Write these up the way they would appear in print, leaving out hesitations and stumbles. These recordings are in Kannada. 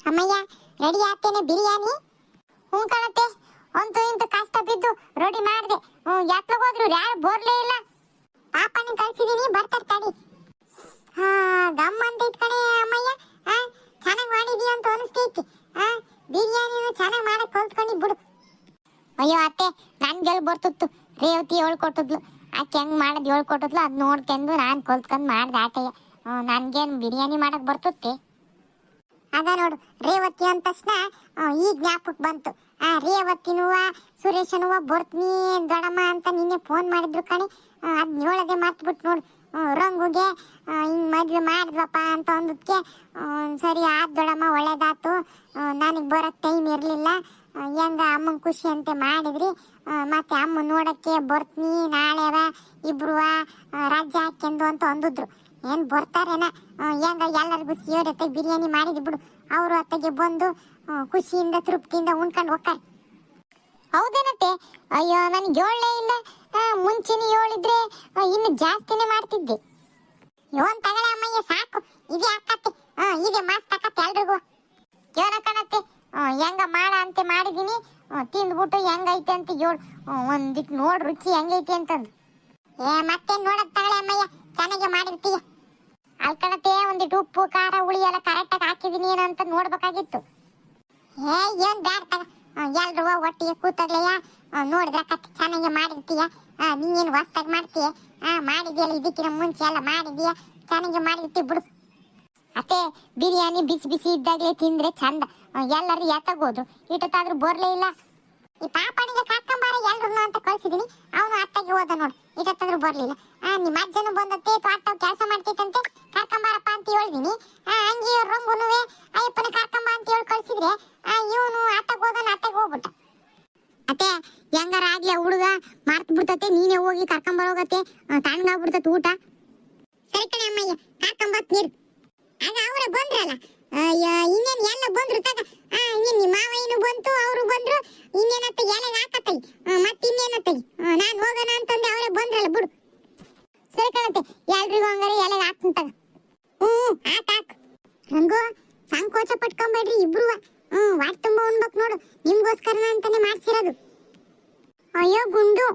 ಅಮ್ಮಯ್ಯ ರೆಡಿ ಆಗ್ತೇನೆ ಬಿರಿಯಾನಿ. ಹ್ಞೂ ಕಣತ್ತೆ, ಅಂತೂ ಇಂತೂ ಕಷ್ಟ ಬಿದ್ದು ರೆಡಿ ಮಾಡಿದೆ. ಯಾತ್ಲಗ್ ಹೋದ್ರು ಯಾರು ಬೋರ್ಲೇ ಇಲ್ಲ. ಪಾಪನ ಕಳ್ಸಿದೀನಿ, ಬರ್ತಾರೆ ತಡಿ. ಹಾ ಗಮ್ ಅಂತ ಇತ್ ಕಣೆ ಅಮ್ಮಯ್ಯ. ಚೆನ್ನಾಗಿ ಮಾಡಿದೀಯ ಅಂತ ಅನಿಸ್ತೈತಿ. ಬಿರಿಯಾನಿನೂ ಚೆನ್ನಾಗಿ ಮಾಡಕ್ ಕಲ್ತ್ಕೊಂಡಿ ಬಿಡು. ಅಯ್ಯೋ ಅತ್ತೆ, ನನ್ಗೆ ಹೇಳಿ ಬರ್ತಿತ್ತು. ರೇವತಿ ಹೇಳ್ಕೊಟ್ಟಿದ್ಲು, ಆಕೆ ಹೆಂಗ್ ಮಾಡೋದು ಹೇಳ್ಕೊಟ್ಟಿದ್ಲು. ಅದ್ ನೋಡ್ಕೊಂಡು ನಾನು ಕಲ್ತ್ಕೊಂಡು ಮಾಡ್ದೆ ಆಟೆಯ. ನನ್ಗೇನು ಬಿರಿಯಾನಿ ಮಾಡಕ್ ಬರ್ತುತ್ತೆ. ಅದ ನೋಡು, ರೇವತಿ ಅಂದ ತಕ್ಷಣ ಈಗ ಜ್ಞಾಪಕ್ ಬಂತು. ರೇವತಿನುವ ಸುರೇಶನುವ ಬರ್ತೀನಿ ದೊಡಮ್ಮ ಅಂತ ನಿನ್ನೆ ಫೋನ್ ಮಾಡಿದ್ರು ಕಣೆ. ಅದ್ ಹೇಳದೆ ಮರ್ತ್ಬಿಟ್ಟು ನೋಡು. ರಂಗುಗೆ ಹಿಂಗ್ ಮದ್ವೆ ಮಾಡಿದ್ವಪ್ಪ ಅಂತ ಅಂದಕ್ಕೆ ಸರಿ ಆದ್ ದೊಡಮ್ಮ, ಒಳ್ಳೇದಾತು. ನನಗೆ ಬರೋಕ್ಕೆ ಟೈಮ್ ಇರಲಿಲ್ಲ. ಹೆಂಗ ಅಮ್ಮನ ಖುಷಿ ಅಂತ ಮಾಡಿದ್ರಿ. ಮತ್ತೆ ಅಮ್ಮ ನೋಡಕ್ಕೆ ಬರ್ತೀನಿ ನಾಳೆವ ಇಬ್ರು ರಾಜ್ಯ ಹಾಕ್ಯಂದು ಅಂತ ಅಂದಿದ್ರು. ಏನು ಬರ್ತಾರೇನ, ಹೆಂಗ ಎಲ್ಲರಿಗೂ ಸೇರತ್ತೆ ಬಿರಿಯಾನಿ ಮಾಡಿದ್ ಬಿಡು. ಅವರು ಅತ್ತಗೆ ಬಂದು ಖುಷಿಯಿಂದ ತೃಪ್ತಿಯಿಂದ ಉಣ್ಕೊಂಡು ಹೋಗ್ತಾರೆ. ಹೌದೇನತ್ತೆ? ಅಯ್ಯೋ ನನಗೆ ಹೇಳಲೇ ಇಲ್ಲ. ಮುಂಚೆನೇ ಹೇಳಿದ್ರೆ ಇನ್ನು ಜಾಸ್ತಿನೇ ಮಾಡ್ತಿದ್ದೆ. ಇವನ್ ತಗಳೆ ಅಮ್ಮಯ್ಯ, ಸಾಕು ಇದೇ ಹಾಕತ್ತೆ. ಇದೇ ಮಸ್ತ್ ಹಾಕತ್ತೆ ಎಲ್ರಿಗೂ. ಏನೋ ಕಣತ್ತೆ, ಹೆಂಗ ಮಾಡ ಅಂತ ಮಾಡಿದೀನಿ. ತಿಂದ್ಬಿಟ್ಟು ಹೆಂಗೈತೆ ಅಂತ ಹೇಳು. ಒಂದಿಟ್ಟು ನೋಡ್ ರುಚಿ ಹೆಂಗೈತೆ ಅಂತಂದು. ಮತ್ತೇನ್ ನೋಡಕ್ ತಗಳೆ ಅಮ್ಮಯ್ಯ, ಚೆನ್ನಾಗೆ ಮಾಡಿರ್ತೀಯ. ಅಲ್ಕಣತೆ, ಒಂದಿಟ್ಟು ಉಪ್ಪು ಖಾರ ಹುಳಿ ಎಲ್ಲ ಕರೆಕ್ಟಾಗಿ ಹಾಕಿದೀನಿ ಏನಂತ ನೋಡ್ಬೇಕಾಗಿತ್ತು. ಏನ್ ಬ್ಯಾಡ ತಗ, ಎಲ್ರು ಒಟ್ಟಿಗೆ ಕೂತಾಗ್ಲಯ್ಯ ನೋಡಿದ್ರೆ ಕತ್ತೆ ಚೆನ್ನಾಗಿ ಮಾಡಿರ್ತೀಯ. ನೀನೇನು ಹೊಸ್ದಾಗಿ ಮಾಡ್ತೀಯ? ಮಾಡಿದ್ಯಲ್ಲ ಇದಕ್ಕಿನ ಮುಂಚೆ ಎಲ್ಲ ಮಾಡಿದೀಯ, ಚೆನ್ನಾಗಿ ಮಾಡಿರ್ತೀವಿ ಬಿಡು. ಅತ್ತೆ, ಬಿರಿಯಾನಿ ಬಿಸಿ ಬಿಸಿ ಇದ್ದಾಗಲೇ ತಿಂದ್ರೆ ಚಂದ. ಎಲ್ಲರೂ ಎತ್ತಗೋದು, ಇಟ್ಟತ್ತಾದ್ರೂ ಬರ್ಲೇ ಇಲ್ಲ. ಈ ಪಾಪನಿಗೆ ಕರ್ಕೊಂಬಾರ ಎಲ್ರು ಅಂತ ಕಳ್ಸಿದೀನಿ. ಅವನು ಅತ್ತಗೆ ಹೋದ ನೋಡು, ಇಟ್ಟತ್ತಾದ್ರೂ ಬರ್ಲಿಲ್ಲ. ನಿಮ್ಮ ಅಜ್ಜನು ಬಂದತ್ತೆ, ತೋಟವ್ ಕೆಲಸ ಮಾಡ್ತೈತಂತೆ, ಕರ್ಕೊಂಬಾರಪ್ಪ ಅಂತ ಹೇಳಿದೀನಿ. ಹಂಗೆ ರಂಗುನುವೆ ಅಯ್ಯಪ್ಪನ ಕರ್ಕೊಂಬ ಅಂತ ಹೇಳಿ ಕಳ್ಸಿದ್ರೆ ಇವನು ಅತ್ತಗೆ ಹೋದನು, ಅತ್ತಗೆ ಹೋಗ್ಬಿಟ್ಟ. ಅತ್ತೆ, ಹೆಂಗಾರ ಆಗ್ಲಿ ಹುಡುಗ ಮರ್ತು ಬಿಡ್ತತೆ. ನೀನೇ ಹೋಗಿ ಕರ್ಕೊಂಬರೋಗತ್ತೆ, ತಣ್ಣಗಾಗ್ಬಿಡ್ತತೆ ಊಟ. ಸರಿ ಕಣೆ ಅಮ್ಮಯ್ಯ, ಕರ್ಕೊಂಬತ್ ನೀರು. ಆಗ ಅವರೇ ಬಂದ್ರಲ್ಲ, ಇನ್ನೇನು ಎಲ್ಲ ಬಂದ್ರು ತಗ. ಇನ್ನೇನು ನಿಮ್ಮ ಮಾವಯ್ಯನು ಬಂತು, ಅವರು ಬಂದ್ರು. ಇನ್ನೇನತ್ತ ಎಲೆಗೆ ಹಾಕತ್ತೈ, ಮತ್ತೆ ಇನ್ನೇನತ್ತೈ ನಾನು ಹೋಗೋಣ ಅಂತಂದೆ. ಅವರೇ ಬಂದ್ರಲ್ಲ ಬಿಡು. ಸರಿ ಕಣತ್ತೆ, ಎಲ್ರಿಗೂ ಹಂಗಾರೆ ಎಲೆಗೆ ಹಾಕ್ತೀನಿ ತಗ. ಹಾಕ್ ರಂಗು, ಸಂಕೋಚ ಪಟ್ಕೊಂಬೇಡ್ರಿ ಇಬ್ರು. ವಾಟ್ ತುಂಬ ಉಣ್ಬೇಕು ನೋಡು, ನಿಮ್ಗೋಸ್ಕರನ ಅಂತಾನೆ ಮಾಡ್ಸಿರೋದು. ಅಯ್ಯೋ ಗುಂಡು,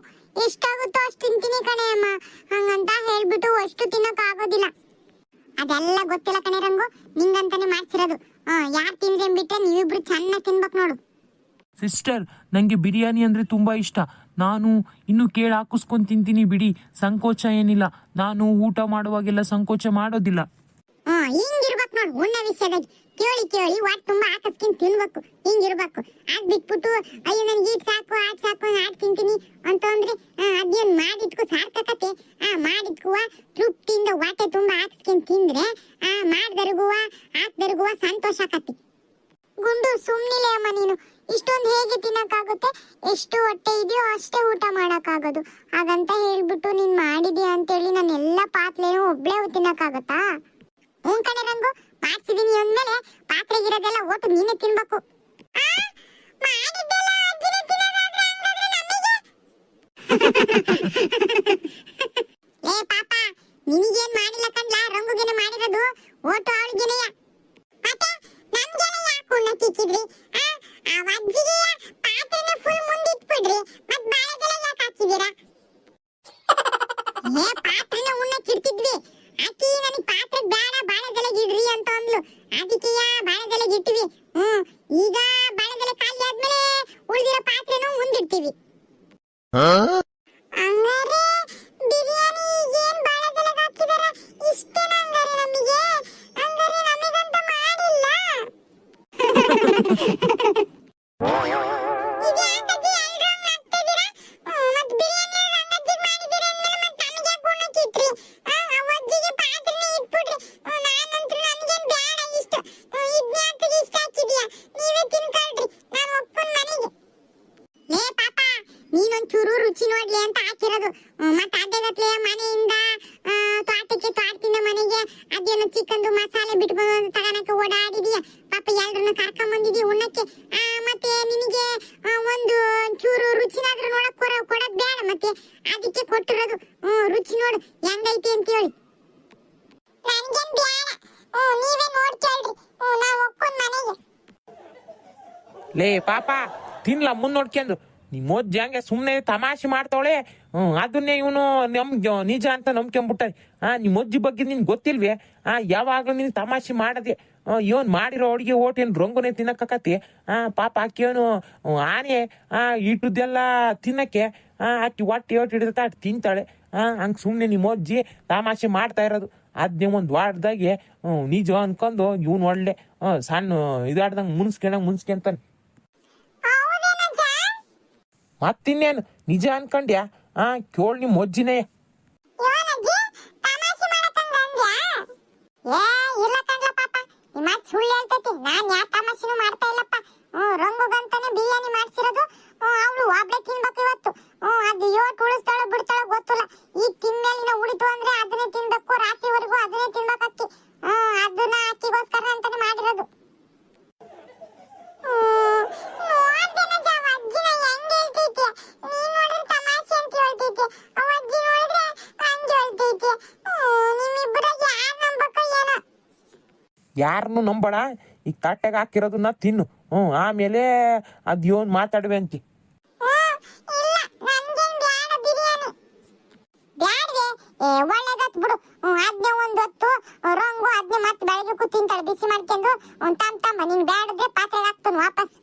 ಎಷ್ಟಾಗುತ್ತೋ ಅಷ್ಟು ತಿಂತೀನಿ ಕಣೆ ಅಮ್ಮ. ಹಂಗಂತ ಹೇಳ್ಬಿಟ್ಟು ಅಷ್ಟು ತಿನ್ನಕ್ ಆಗೋದಿಲ್ಲ. ಅದೆಲ್ಲ ಗೊತ್ತಿಲ್ಲ ಕಣೆ ರಂಗು, ನಿಂಗಂತಾನೆ ಮಾಡ್ಸಿರೋದು. ಯಾರು ತಿಂದ್ರೆ ಬಿಟ್ಟೆ ನೀವಿಬ್ರು ಚೆನ್ನಾಗಿ ತಿನ್ಬೇಕು ನೋಡು. ಸಿಸ್ಟರ್, ನಂಗೆ ಬಿರಿಯಾನಿ ಅಂದ್ರೆ ತುಂಬಾ ಇಷ್ಟ. ನಾನು ಇನ್ನು ಕೇಳಿ ಹಾಕಿಸ್ಕೊಂಡು ತಿಂತೀನಿ ಬಿಡಿ, ಸಂಕೋಚ ಏನಿಲ್ಲ. ನಾನು ಊಟ ಮಾಡುವಾಗೆಲ್ಲ ಸಂಕೋಚ ಮಾಡೋದಿಲ್ಲ. ಹಿಂಗಿರ್ಬೇಕು ನೋಡು, ಉಣ್ಣ ವಿಷಯದಾಗ ಕೇಳಿ ಕೇಳಿ ವಾಟ್ ತುಂಬಾ ಹಾಕಿಸ್ಕೊಂಡು ತಿನ್ಬೇಕು. ಹಿಂಗಿರ್ಬೇಕು. ಆಗ್ ಬಿಟ್ಬಿಟ್ಟು ಅಯ್ಯೋ ನನ್ಗೆ ಈಟ್ ಸಾಕು ಆಟ್ ಸಾಕು ಆಟ್ ತಿಂತೀನಿ ಅಂತ ಅಂದ್ರೆ ಅದೇನ್ ಮಾಡಿದ್ಕು ಸಾರ್ಥಕತೆ. ಮಾಡಿದ್ಕುವ ತೃಪ್ತಿಯಿಂದ ಹೊಟ್ಟೆ ತುಂಬಾ ಹಾಕಿಸ್ಕೊಂಡು ತಿಂದ್ರೆ ಮಾಡ್ದರ್ಗುವ ಹಾಕ್ದರ್ಗುವ ಸಂತೋಷ ಆಕತಿ. ಗುಂಡು, ಸುಮ್ನಿಲೆ ಅಮ್ಮ ನೀನು. ಇಷ್ಟೊಂದು ಹೇಗೆ ತಿನ್ನಕ್ಕಾಗುತ್ತೆ? ಎಷ್ಟು ಹೊಟ್ಟೆ ಇದೆಯೋ ಅಷ್ಟೇ ಊಟ ಮಾಡಕ್ಕಾಗೋದು. ಹಾಗಂತ ಹೇಳ್ಬಿಟ್ಟು ನೀನ್ ಮಾಡಿದ್ಯಾ ಅಂತೇಳಿ ನಾನು ಎಲ್ಲ ಪಾತ್ರೆನೂ ಒಬ್ಳೇ ತಿನ್ನಕ್ಕಾಗತ್ತಾ? ಕಣೆ ರಂಗು, ಮಾಡ್ಸಿದೀನಿ ಅಂದ್ಮೇಲೆ ಪಾತ್ರೆಗಿರೋದೆಲ್ಲ ಒಟ್ಟು ನೀನೇ ತಿನ್ಬೇಕು. ಏ ಪಾಪ, ನಿನಗೇನ್ ಮಾಡಿಲ್ಲ ಕಣ್ಲ, ರಂಗುಗೇನೆ ಮಾಡಿರೋದು. ಒಟ್ಟು ಅವಳಿಗೇನೆಯ. ಮತ್ತೆ ನಮ್ಗೆಲ್ಲ ಯಾಕೆ ಉಣ್ಣ ತಿಕ್ಕಿದ್ರಿ? ಅಜ್ಜಿಗೆ ಪಾತ್ರೆನ ಫುಲ್ ಮುಂದಿಟ್ಬಿಡ್ರಿ, ಮತ್ ಬಾಳೆಗೆಲ್ಲ ಯಾಕೆ ಹಾಕಿದೀರಾ? ಪಾತ್ರೆನ ಉಣ್ಣಕ್ಕೆ ಇಡ್ತಿದ್ವಿ. ಆಕಿ ನನಗೆ ಪಾತ್ರೆ ಬೇಡ, ಬಾಳೆದೆಲೆಗೆ ಇಡ್ರಿ ಅಂತ ಅಂದ್ಲು. ಅದಕ್ಕೆ ಬಾಳೆದೆಲೆಗೆ ಇಟ್ಟಿವಿ. ಈಗ ಬಾಳೆದೆಲೆ ಖಾಲಿ ಆದ್ಮೇಲೆ ಉಳಿದಿರೋ ಪಾತ್ರೆನೂ ಮುಂದಿಡ್ತೀವಿ. ಹಂಗಾರೆ ಬಿರಿಯಾನಿ ಏನ್ ಬಾಳೆದೆಲೆಗೆ ಹಾಕಿದಾರ? ಇಷ್ಟೇನ ಹಂಗಾರೆ ನಮಗೆ? ಹಂಗಾರೆ ನಮಗಂತ ಮಾಡಿಲ್ಲ. ಚೂರು ರುಚಿ ನೋಡ್ಲಿ ಅಂತ ಹಾಕಿರೋದು. ಮತ್ತೆ ಅದೇಗತ್ಲೆ ಮನೆಯಿಂದ ತೋಟದಿಂದ ಮನೆಗೆ ಅದೇನೋ ಚಿಕನ್ದು ಮಸಾಲೆ ಬಿಟ್ಕೊಂಡು ತಗೋಣಕ್ಕೆ ಓಡಾಡಿದೀಯ. ಪಾಪ ಎಲ್ರನ್ನ ಕರ್ಕೊಂಡ್ ಬಂದಿದೀಯ ಉಣ್ಣಕ್ಕೆ. ಮತ್ತೆ ನಿನಗೆ ಒಂದು ಚೂರು ರುಚಿನಾದ್ರೂ ನೋಡಕ್ ಕೊಡೋದ್ ಬೇಡ, ಮತ್ತೆ ಅದಕ್ಕೆ ಕೊಟ್ಟಿರೋದು. ರುಚಿ ನೋಡು ಹೆಂಗೈತಿ ಅಂತ ಹೇಳಿ. ನನ್ಗೇನ್ ಬೇಡ, ನೀವೇ ನೋಡ್ಕೊಳ್ರಿ. ನಾವ್ ಒಪ್ಕೊಂಡ್ ಮನೆಗೆ ಲೇ ಪಾಪ ತಿನ್ಲ ಮುಂದ್ ನೋಡ್ಕೊಂಡು ನಿಮ್ಮ ಅಜ್ಜಿ ಹಂಗೆ ಸುಮ್ಮನೆ ತಮಾಷೆ ಮಾಡ್ತಾವಳೆ. ಅದನ್ನೇ ಇವನು ನಿಜ ಅಂತ ನಂಬ್ಕೊಂಡ್ಬಿಟ್ಟಾರೆ. ನಿಮ್ಮ ಅಜ್ಜಿ ಬಗ್ಗೆ ನಿನ್ ಗೊತ್ತಿಲ್ವೇ? ಯಾವಾಗ್ಲೂ ನೀನು ತಮಾಷೆ ಮಾಡದೆ ಇವನ್ ಮಾಡಿರೋ ಅಡಿಗೆ ಓಟೇನು ರಂಗುನೇ ತಿನ್ನಕತಿ. ಪಾಪ ಆಕೆಯವನು ಆನೆ ಇಟ್ಟದೆಲ್ಲ ತಿನ್ನಕ್ಕೆ ಆಕಿ ಹೊಟ್ಟೆ ಹೊಟ್ಟೆ ಹಿಡಿದ ತಿಂತಾಳೆ. ಹಂಗೆ ಸುಮ್ಮನೆ ನಿಮ್ಮ ಅಜ್ಜಿ ತಮಾಷೆ ಮಾಡ್ತಾ ಇರೋದು. ಅದ್ನೇ ಒಂದು ವಾರದಾಗೆ ನಿಜ ಅನ್ಕೊಂಡು ಇವನು ಒಳ್ಳೆ ಸಣ್ಣ ಇದಾಡ್ದಂಗೆ ಮುನ್ಸ್ಕೊಂತಾನೆ. ಮತ್ತಿನ್ನೇನು ನಿಜ ಅನ್ಕಂಡ್ಯಾ? ಕೇಳ್ ನಿಮ್ಮ ಅಜ್ಜಿನೇ. ಸುಳ್ಳು ಹೇಳ್ತೈತಿ. ನಾನ್ ಯಾ ತಮಾಷೆನೂ ಮಾಡ್ತಾ ಇಲ್ಲಪ್ಪ. ರಂಗುಗಂತಾನೆ ಬಿರಿಯಾನಿ ಮಾಡ್ಸಿರೋದು. ಅವಳು ಒಬ್ಳೆ ತಿನ್ಬೇಕು ಇವತ್ತು. ಅದು ಯೋಟ್ ಉಳಿಸ್ತಾಳ ಬಿಡ್ತಾಳ ಗೊತ್ತಿಲ್ಲ. ಈಗ ತಿನ್ಮೇಲಿನ ಉಳಿತು ಅಂದ್ರೆ ಅದನ್ನೇ ತಿನ್ಬೇಕು. ರಾತ್ರಿವರೆಗೂ ಅದನ್ನೇ ತಿನ್ಬೇಕಕ್ಕಿ. ಅದನ್ನ ಅಕ್ಕಿಗೋಸ್ಕರ ಅಂತಾನೆ ಮಾಡಿರೋದು. ಯಾರನ್ನು ನಂಬಡ. ಈಗ ತಟ್ಟೆಗೆ ಹಾಕಿರೋದನ್ನ ತಿನ್ನು. ಆಮೇಲೆ ಅದ್ ಯೋನ್ ಮಾತಾಡುವೆ ಅಂತಿ. ಒಳ್ಳೇದತ್ ಬಿಡು. ಅದ್ನೇ ಒಂದೊತ್ತು ರಂಗು ಅದ್ನೇ ಮತ್ತೆ ಬೆಳಗ್ಗೆ ತಿಂತಾಳೆ ಬಿಸಿ ಮಾಡ್ಕೊಂಡು. ತಮ್ಮ ನಿನ್ ಬ್ಯಾಡಿದ್ರೆ ಪಾತ್ರೆಗೆ ಹಾಕ್ತಾನೆ ವಾಪಸ್.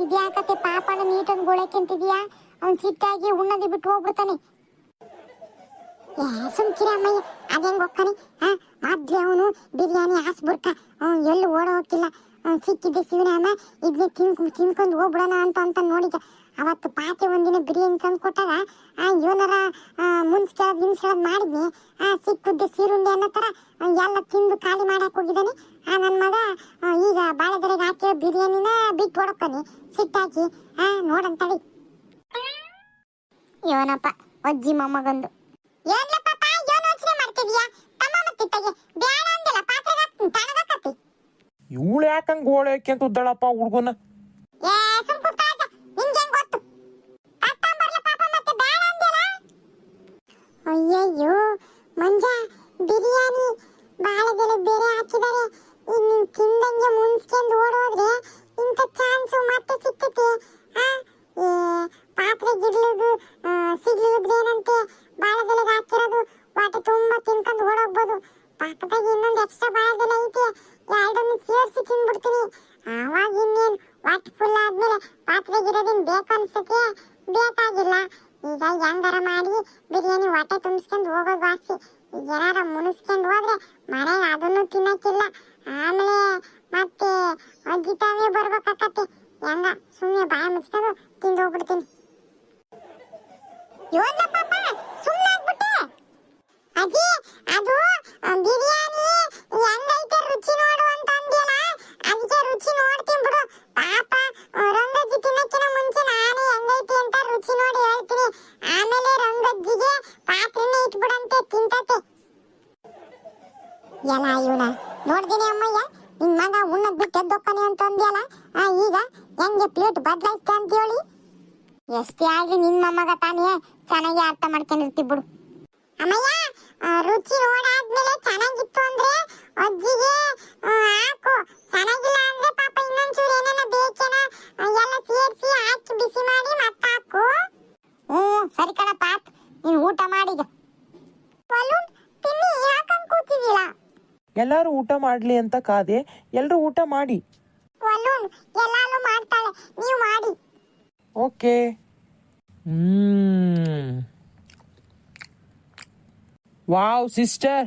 ಇದ್ಯಾಕತೆ ಪಾಪನ ನೀಟೊಂದು ಗೋಳಕ್ಕೆಂತಿದ್ಯಾ? ಅವ್ನ್ ಸಿಟ್ಟಾಗಿ ಉಣ್ಣದಿ ಬಿಟ್ಟು ಹೋಗ್ಬಿಡ್ತಾನೆ. ಸುಮ್ಕಿರಮ್ಮಯ್ಯ, ಅದೇಂಗ್ ಹೋಗ್ತಾನೆ? ಮೊದ್ಲೇ ಅವನು ಬಿರಿಯಾನಿ ಹಾಸ್ಬಿಡ್ಕ ಎಲ್ಲೂ ಓಡ ಹೋಗಿಲ್ಲ. ಸಿಕ್ಕಿದ್ದೆ ಶಿವರಾಮ ಇದನ್ನೇ ತಿನ್ಕೊಂಡು ಹೋಗ್ಬಿಡೋಣ ಅಂತ ನೋಡಿದ. ಅವತ್ತು ಪಾತೆ ಒಂದಿನ ಬಿರಿಯಾನಿ ತಂದು ಕೊಟ್ಟಾಗ ಇವನರ ಮುನ್ಸ್ಕೊಳ್ಳೋದು ಮಾಡಿದ್ನಿ. ಸಿಕ್ಕುದ್ದೆ ಸೀರುಂಡೆ ಅನ್ನೋ ಥರ ಎಲ್ಲ ತಿಂದು ಖಾಲಿ ಮಾಡಕ್ಕೆ ಹೋಗಿದ್ದಾನೆ. ನನ್ನ ಮಗ ಈಗ ಬಾಳೆದರೆಗೆ ಹಾಕಿರೋ ಬಿರಿಯಾನಿನ ಬಿಟ್ಟು ಹೊಡ್ಕೊನಿ ಸಿಟ್ಟಾಕಿ. ನೋಡಂತಳಿ ಇವನಪ್ಪ ಅಜ್ಜಿ ಮೊಮ್ಮಗಂದು. ಏನ್ಲ ಪಾಪ ಏನು ಯೋಚನೆ ಮಾಡ್ತಿದ್ಯಾ? ತಮ್ಮ ಮತ್ತಿತ್ತಗೆ ಬೇಡ ಅಂದಿಲ್ಲ, ಪಾತ್ರೆಗೆ ಹಾಕ್ತೀನಿ ತಣ್ಣಗಾಕತ್ತಿ. ಇವಳು ಯಾಕಂಗ್ ಗೋಳಕ್ಕೆ ಅಂತ ಉದ್ದಳಪ್ಪ ಹುಡುಗನ? ಸುಮ್ ಕೂತ್ಕಾಜ, ನಿಂಗೇನ್ ಗೊತ್ತು? ತತ್ತಂಬರ್ಲ ಪಾಪ ಮತ್ತೆ ಬೇಡ ಅಂದಿಲ್ಲ. ಅಯ್ಯಯ್ಯೋ ಮಂಜ, ಬಿರಿಯಾನಿ ಬಾಳೆದೆಲೆ ಬೇರೆ ಹಾಕಿದ್ದಾರೆ. ಈಗ ನೀನ್ ತಿಂದಂಗೆ ಮುನ್ಸ್ಕೊಂಡು ಓಡೋದ್ರೆ ಇಂಥ ಚಾನ್ಸು ಮತ್ತೆ ಸಿಕ್ಕತಿ. ಪಾತ್ರೆ ಗಿಡ್ಲದು ಸಿಗ್ಲಿದ್ರೇನಂತೆ ಬಾಳೆದೆಲೆಗೆ ಹಾಕಿರೋದು ವಾಟೆ ತುಂಬಾ ತಿನ್ಕೊಂಡು ಓಡೋಗ್ಬೋದು. ಪಾಕದಾಗ ಇನ್ನೊಂದು ಎಕ್ಸ್ಟ್ರಾ ಬಾಳೆದೆಲೆ ಐತಿ, ಎರಡನ್ನು ಸೇರಿಸಿ ತಿನ್ಬಿಡ್ತೀನಿ. ಆವಾಗ ಇನ್ನೇನು ವಾಟ್ ಫುಲ್ ಆದ್ಮೇಲೆ ಪಾತ್ರೆಗಿರೋದೇನು ಬೇಕು ಅನ್ಸಕ್ಕೆ ಬೇಕಾಗಿಲ್ಲ. ಈಗ ಹೆಂಗಾರ ಮಾಡಿ ಬಿರಿಯಾನಿ ಹೊಟ್ಟೆ ತುಂಬಿಸ್ಕೊಂಡು ಹೋಗೋದು ವಾಸಿ. ಈಗ ಏನಾರ ಮುನಿಸ್ಕೊಂಡು ಹೋದ್ರೆ ಮನೆಗೆ ಅದನ್ನು ತಿನ್ನಕ್ಕಿಲ್ಲ. ಆಮೇಲೆ ಮತ್ತೆ ಅಜ್ಜಿತಾವೇ ಬರ್ಬೇಕಾಕತ್ತೆ. ಹೆಂಗ ಸುಮ್ಮನೆ ಬಾಯ ಮುಚ್ಕೊಂಡು ತಿಂದು ಹೋಗ್ಬಿಡ್ತೀನಿ. ಯೋಲ್ಲ ಪಾಪ ಸುಮ್ಮನೆ ಆಗ್ಬಿಟ್ಟೆ. ಅಜ್ಜಿ ಅದು ಬಿರಿಯಾನಿ ಹೆಂಗೈತೆ ರುಚಿ ನೋಡು ಅಂತ ಅಂದ್ಯಲ್ಲ, ಅದಕ್ಕೆ ರುಚಿ ನೋಡ್ತೀನಿ ಬಿಡು. ಪಾಪ ರಂಗಜ್ಜಿ ತಿನ್ನಕ್ಕಿನ ಮುಂಚೆ ನಾನೇ ಹೆಂಗೈತಿ ಅಂತ ರುಚಿ ನೋಡಿ ಹೇಳ್ತೀನಿ. ಆಮೇಲೆ ರಂಗಜ್ಜಿಗೆ ಪಾತ್ರೆನೇ ಇಟ್ಬಿಡಂತೆ ತಿಂತತೆ. ಎಲ್ಲ ಇವನ ನೋಡ್ತೀನಿ ಅಮ್ಮಯ್ಯ, ನಿನ್ ಮಗ ಉಣ್ಣದ್ ಬಿಟ್ಟು ಎದ್ದೊಕ್ಕನೆ ಅಂತ ಅಂದ್ಯಲ್ಲ, ಈಗ ಹೆಂಗೆ ಪ್ಲೇಟ್ ಬದಲಾಯಿಸ್ತೆ ಅಂತ ಹೇಳಿ. ಎಷ್ಟೇ ಆಗ್ಲಿ ನಿನ್ ಮೊಮ್ಮಗ ತಾನೇ ಚೆನ್ನಾಗಿ ಅರ್ಥ ಮಾಡ್ಕೊಂಡಿರ್ತಿ ಬಿಡು. ಅಮ್ಮಯ್ಯ ರುಚಿ ನೋಡಾದ್ಮೇಲೆ ಚೆನ್ನಾಗಿತ್ತು ಅಂದ್ರೆ ಅಜ್ಜಿಗೆ ಹಾಕು, ಚೆನ್ನಾಗಿಲ್ಲ ಅಂದ್ರೆ ಪಾಪ ಇನ್ನೊಂಚೂರು ಏನೇನ ಬೇಕೇನ ಎಲ್ಲ ಸೇರಿಸಿ ಹಾಕಿ ಬಿಸಿ ಮಾಡಿ ಮತ್ತೆ ಹಾಕು. ಸರಿ ಕಣ ಪಾತ್, ನೀನು ಊಟ ಮಾಡೀಗ. ವಲೂನ್ ತಿನ್ನಿ, ಯಾಕಂಗ್ ಕೂತಿದ್ದೀರಾ? ಎಲ್ಲಾರು ಊಟ ಮಾಡ್ಲಿ ಅಂತ ಕಾದೆ, ಎಲ್ರು ಊಟ ಮಾಡಿ. ವಲೂನ್ ಎಲ್ಲಾನು ಮಾಡ್ತಾಳೆ, ನೀವು ಮಾಡಿ. ಓಕೆ. ವಾವ್ ಸಿಸ್ಟರ್,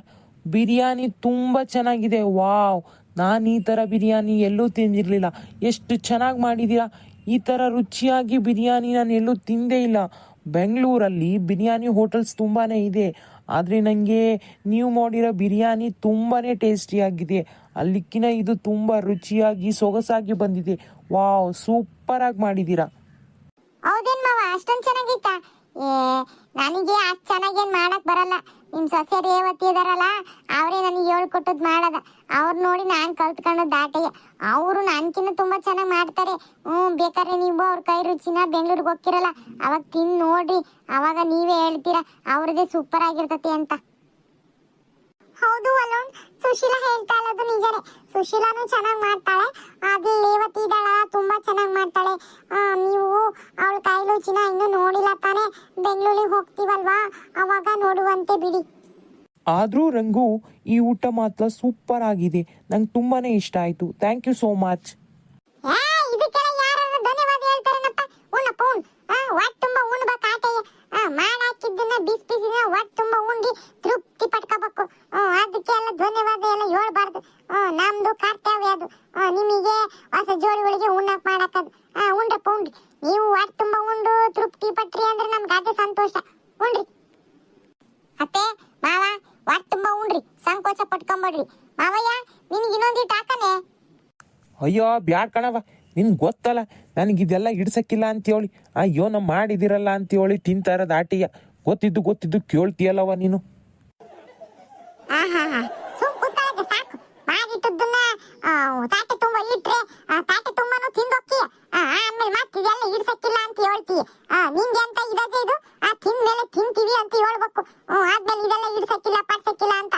ಬಿರಿಯಾನಿ ತುಂಬ ಚೆನ್ನಾಗಿದೆ. ವಾವ್, ನಾನು ಈ ಥರ ಬಿರಿಯಾನಿ ಎಲ್ಲೂ ತಿಂದಿರಲಿಲ್ಲ. ಎಷ್ಟು ಚೆನ್ನಾಗಿ ಮಾಡಿದ್ದೀರಾ. ಈ ಥರ ರುಚಿಯಾಗಿ ಬಿರಿಯಾನಿ ನಾನು ಎಲ್ಲೂ ತಿಂದೇ ಇಲ್ಲ. ಬೆಂಗಳೂರಲ್ಲಿ ಬಿರಿಯಾನಿ ಹೋಟೆಲ್ಸ್ ತುಂಬಾ ಇದೆ, ಆದರೆ ನನಗೆ ನೀವು ಮಾಡಿರೋ ಬಿರಿಯಾನಿ ತುಂಬಾ ಟೇಸ್ಟಿಯಾಗಿದೆ. ಅಲ್ಲಿಕ್ಕಿನ ಇದು ತುಂಬ ರುಚಿಯಾಗಿ ಸೊಗಸಾಗಿ ಬಂದಿದೆ. ವಾವ್, ಸೂಪರಾಗಿ ಮಾಡಿದ್ದೀರಾ. ಹೌದೇನ್ ಮಾವ, ಅಷ್ಟೊಂದು ಚೆನ್ನಾಗಿತ್ತಾ? ನನಗೆ ಅಷ್ಟು ಚೆನ್ನಾಗೇನು ಮಾಡಕ್ ಬರಲ್ಲ. ನಿಮ್ಮ ಸೊಸೆ ರೇವತಿ ಇದಾರಲ್ಲ, ಅವರೇ ನನಗೆ ಹೇಳ್ಕೊಟ್ಟದ್ ಮಾಡದ. ಅವ್ರು ನೋಡಿ ನಾನು ಕಲ್ತ್ಕೊಂಡು ದಾಟೆಗೆ. ಅವರು ನನ್ಕಿನ್ನ ತುಂಬ ಚೆನ್ನಾಗಿ ಮಾಡ್ತಾರೆ. ಬೇಕಾದ್ರೆ ನೀವು ಅವ್ರ ಕೈ ರುಚಿನ ಬೆಂಗಳೂರಿಗೆ ಹೋಗ್ತಿರಲ್ಲ, ಅವಾಗ ತಿಂದು ನೋಡ್ರಿ, ಅವಾಗ ನೀವೇ ಹೇಳ್ತೀರಾ ಅವ್ರದೇ ಸೂಪರ್ ಆಗಿರ್ತತಿ ಅಂತ. ಹೌದು ವಲೋನ್, ಸುಶೀಲಾ ಹೇಳ್ತಾ ಇರೋದು ನಿಜನೇ. ಸುಶೀಲಾನು ಚೆನ್ನಾಗಿ ಮಾಡ್ತಾಳೆ, ಅದೇ ರೇವತಿ ಇದ್ದಾಳ ತುಂಬಾ ಚೆನ್ನಾಗಿ ಮಾಡ್ತಾಳೆ. ನೀವು ಅವಳ ಕೈಲುಚಿನ ಇನ್ನೂ ನೋಡಿಲ್ಲ ತಾನೆ, ಬೆಂಗಳೂರಿಗೆ ಹೋಗ್ತೀವಲ್ವಾ ಅವಾಗ ನೋಡುವಂತೆ ಬಿಡಿ. ಆದ್ರೂ ರಂಗು ಈ ಊಟ ಮಾತ್ರ ಸೂಪರ್ ಆಗಿದೆ, ನಂಗೆ ತುಂಬಾನೇ ಇಷ್ಟ ಆಯ್ತು. Thank you so much. ಇದಕ್ಕೆಲ್ಲ ಯಾರು ಧನ್ಯವಾದ ಹೇಳ್ತಾರೇನಪ್ಪ. ಉಣ್ಣಪ್ಪ ಉಣ್, ಹೊಟ್ಟೆ ತುಂಬ ಉಣ್ಬೇಕು ಆಟೆಯ. ಮಾಡಾಕಿದ್ದನ್ನ ಬಿಸಿ ಬಿಸಿನ ಹೊಟ್ಟೆ ತುಂಬ ಉಂಡಿ ತೃಪ್ತಿ ಪಡ್ಕೋಬೇಕು. ಅದಕ್ಕೆಲ್ಲ ಧನ್ಯವಾದ ಎಲ್ಲ ಹೇಳ್ಬಾರ್ದು. ನಮ್ದು ಕರ್ತವ್ಯ ಅದು. ನಿಮಗೆ ಹೊಸ ಜೋಡಿಗಳಿಗೆ ಉಣ್ಣಕ್ ಮಾಡಾಕದು. ಉಂಡ್ರಪ್ಪ ಉಂಡ್ರಿ, ನೀವು ಹೊಟ್ಟೆ ತುಂಬ ಉಂಡು ತೃಪ್ತಿ ಪಟ್ರಿ ಅಂದ್ರೆ ನಮ್ಗೆ ಅದೇ ಸಂತೋಷ. ಉಂಡ್ರಿ ಅತ್ತೆ ಮಾವ, ಹೊಟ್ಟೆ ತುಂಬ ಉಂಡ್ರಿ, ಸಂಕೋಚ ಪಟ್ಕೊಂಬೇಡ್ರಿ. ಮಾವಯ್ಯ ನಿನ್ಗೆ ಇನ್ನೊಂದಿಟ್ಟು ಹಾಕನೆ. ಅಯ್ಯೋ ಬ್ಯಾಡ್ ಕಣವ, ನಿನ್ಗೆ ಗೊತ್ತಲ್ಲ ನನಗಿದೆಲ್ಲ ಇಡ್ಸಕ್ಕಿಲ್ಲ ಅಂತೇಳಿ. ಅಯ್ಯೋ ನಮ್ಮ ಮಾಡಿದಿರಲ್ಲ ಅಂತೇಳಿ ತಿಂತಾ ಇರೋದು ಆಟಿಯ. ಗೊತ್ತಿದ್ದು ಕೇಳ್ತೀಯಲ್ಲವ ನೀನು. ಸುಮ್ ಕೂತ್ಕೊಳ್ಳೋದು ಸಾಕು. ಮಾಡಿಟ್ಟದನ್ನ ತಾಟೆ ತುಂಬ ಇಟ್ರೆ ತಾಟೆ ತುಂಬಾನು ತಿಂದೋಕ್ಕಿ. ಆಮೇಲೆ ಮತ್ತೆ ಇದೆಲ್ಲ ಇಡ್ಸಕ್ಕಿಲ್ಲ ಅಂತ ಹೇಳ್ತೀಯ. ನಿಂಗೆ ಅಂತ ಇರೋದೇ ಇದು. ತಿಂದ್ಮೇಲೆ ತಿಂತೀವಿ ಅಂತ ಹೇಳ್ಬೇಕು. ಆದ್ಮೇಲೆ ಇದೆಲ್ಲ ಇಡ್ಸಕ್ಕಿಲ್ಲ ಪಡ್ಸಕ್ಕಿಲ್ಲ ಅಂತ.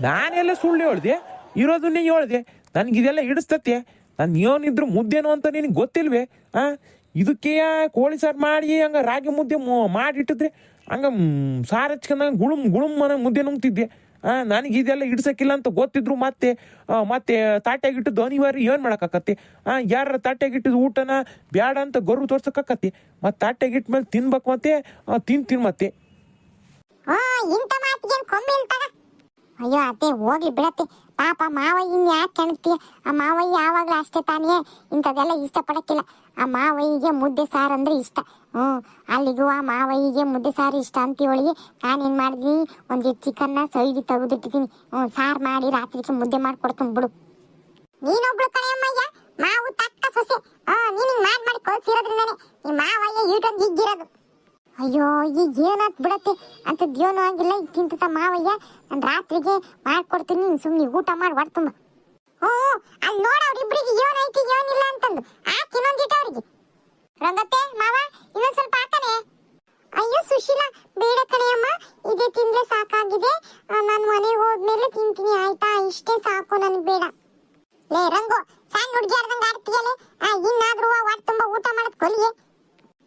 ನಾನೆಲ್ಲ ಸುಳ್ಳು ಹೇಳ್ದೆ, ಇರೋದನ್ನೇ ಹೇಳ್ದೆ. ನನಗಿದೆಲ್ಲ ಹಿಡಿಸ್ತತೆ. ನಾನು ಏನಿದ್ರು ಮುದ್ದೆನು ಅಂತ ನಿನಗೆ ಗೊತ್ತಿಲ್ವೇ? ಇದಕ್ಕೆ ಕೋಳಿ ಸಾರು ಮಾಡಿ ಹಂಗ ರಾಗಿ ಮುದ್ದೆ ಮಾಡಿಟ್ಟಿದ್ರೆ ಹಂಗ ಸಾರು ಹಚ್ಕೊಂಡಂಗೆ ಗುಳುಮ್ ಮನೆ ಮುದ್ದೆ ನುಂಗ್ತಿದ್ದೆ. ನನಗೆ ಇದೆಲ್ಲ ಹಿಡ್ಸಕ್ಕಿಲ್ಲ ಅಂತ ಗೊತ್ತಿದ್ರು ಮತ್ತೆ ತಾಟ್ಯಾಗಿಟ್ಟಿದ್ದು ಅನಿವಾರ್ಯ. ಏನು ಮಾಡೋಕ್ಕಾಕತ್ತೆ? ಯಾರ ತಾಟ್ಯಾಗಿಟ್ಟಿದ್ದು ಊಟನ ಬ್ಯಾಡ ಅಂತ ಗರು ತೋರ್ಸಕ್ಕಾಕತ್ತೆ. ಮತ್ತೆ ತಾಟ್ಯಾಗಿಟ್ಟ ಮೇಲೆ ತಿನ್ಬೇಕು ಮತ್ತೆ ತಿನ್ ಮತ್ತೆ. ಇಂಥ ಮಾತಿಗೆ ಕೊಂಬೆ ಇಲ್ತಾಗ. ಅಯ್ಯೋ ಅತ್ತೆ ಹೋಗ್ಲಿ ಬಿಡತ್ತೆ. ಪಾಪ ಮಾವಯ್ಯ ಯಾಕೆ ಕಾಣ್ತೀಯ? ಆ ಮಾವಯ್ಯ ಯಾವಾಗಲೂ ಅಷ್ಟೇ ತಾನೇ, ಇಂಥದ್ದೆಲ್ಲ ಇಷ್ಟಪಡಕ್ಕಿಲ್ಲ. ಆ ಮಾವಯ್ಯಗೆ ಮುದ್ದೆ ಸಾರು ಅಂದ್ರೆ ಇಷ್ಟ. ಅಲ್ಲಿಗೂ ಆ ಮಾವಯ್ಯಗೆ ಮುದ್ದೆ ಸಾರು ಇಷ್ಟ ಅಂತೇಳಿ ನಾನೇನು ಮಾಡಿದೀನಿ, ಒಂದಿಟ್ಟು ಚಿಕನ್ನ ಸೈಡಿ ತೆಗೆದಿಟ್ಟಿದ್ದೀನಿ. ಸಾರು ಮಾಡಿ ರಾತ್ರಿಗೆ ಮುದ್ದೆ ಮಾಡ್ಕೊಡ್ತೀನಿ ಬಿಡು. ನೀನೊಬ್ಳು ಕಣೆಯಮ್ಮಯ್ಯ, ಮಾವು ತಕ್ಕ ಸೊಸೆ. ನೀನಿಗೆ ಮಾಡಿ ಕಳ್ಸಿರೋದ್ರಿಂದಾನೆ ಈ ಮಾವಯ್ಯ ಈಟೊಂದು ಹಿಗ್ಗಿರೋದು. ಅಯ್ಯೋ ಈಗ ಏನಾತ್ ಬಿಡತ್ತೆ ಅಂತದ್ ಏನೂ ಆಗಿಲ್ಲ. ಇಕ್ಕಿಂತ ಮಾವಯ್ಯ ನಾನು ರಾತ್ರಿಗೆ ಮಾಡ್ಕೊಡ್ತೀನಿ, ನೀನು ಸುಮ್ಮನೆ ಊಟ ಮಾಡಿ ಹೊಡ್ತುಂಬ. ಅಲ್ಲಿ ನೋಡ ಅವ್ರಿಬ್ರಿಗೆ ಏನೈತಿ ಏನಿಲ್ಲ ಅಂತಂದು ಆಕೆ ಇನ್ನೊಂದಿಟ್ಟು ಅವ್ರಿಗೆ. ರಂಗತ್ತೆ ಮಾವ ಇನ್ನೊಂದ್ ಸ್ವಲ್ಪ ಹಾಕನೆ. ಅಯ್ಯೋ ಸುಶೀಲಾ ಬೇಡ ಕಣೆಯಮ್ಮ, ಇದೇ ತಿಂದ್ರೆ ಸಾಕಾಗಿದೆ. ನಾನು ಮನೆಗೆ ಹೋದ್ಮೇಲೆ ತಿಂತೀನಿ ಆಯ್ತಾ? ಇಷ್ಟೇ ಸಾಕು, ನನಗೆ ಬೇಡ. ಲೇ ರಂಗು, ಸಣ್ಣ ಹುಡುಗಿ ಆಡ್ದಂಗೆ ಆಡ್ತೀಯಲ್ಲೇ. ಇನ್ನಾದ್ರೂ ಹೊಟ್ಟೆ ತುಂಬ ಊಟ ಮಾಡೋದ್ ಕೊಲಿಯೇ.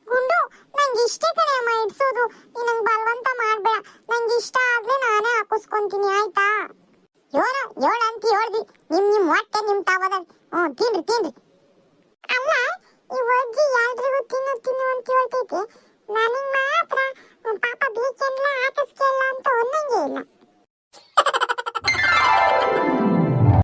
ಗುಂಡು ನಂಗೆ ಇಷ್ಟೇ ಕಣೆಯಮ್ಮ ಇಡ್ಸೋದು, ನೀ ನಂಗೆ ಬಲವಂತ ಮಾಡ್ಬೇಡ. ನಂಗೆ ಇಷ್ಟ ಆದ್ರೆ ನಾನೇ ಹಾಕಿಸ್ಕೊಂತೀನಿ ಆಯ್ತಾ? ಏಳು ಅಂತ ಹೇಳ್ದಿ. ನಿಮ್ ಹೊಟ್ಟೆ ನಿಮ್ ತಾವದ. ತಿನ್ರಿ. ಅಲ್ಲ ಈ ಅಜ್ಜಿ ಎಲ್ರಿಗೂ ತಿನ್ನು ಅಂತ ಹೇಳ್ತೈತಿ, ನನಗೆ ಮಾತ್ರ ಪಾಪ ಬೇಕೆಲ್ಲ ಹಾಕಿಸ್ಕೆಲ್ಲ ಅಂತ ಒಂದಂಗೆ ಇಲ್ಲ.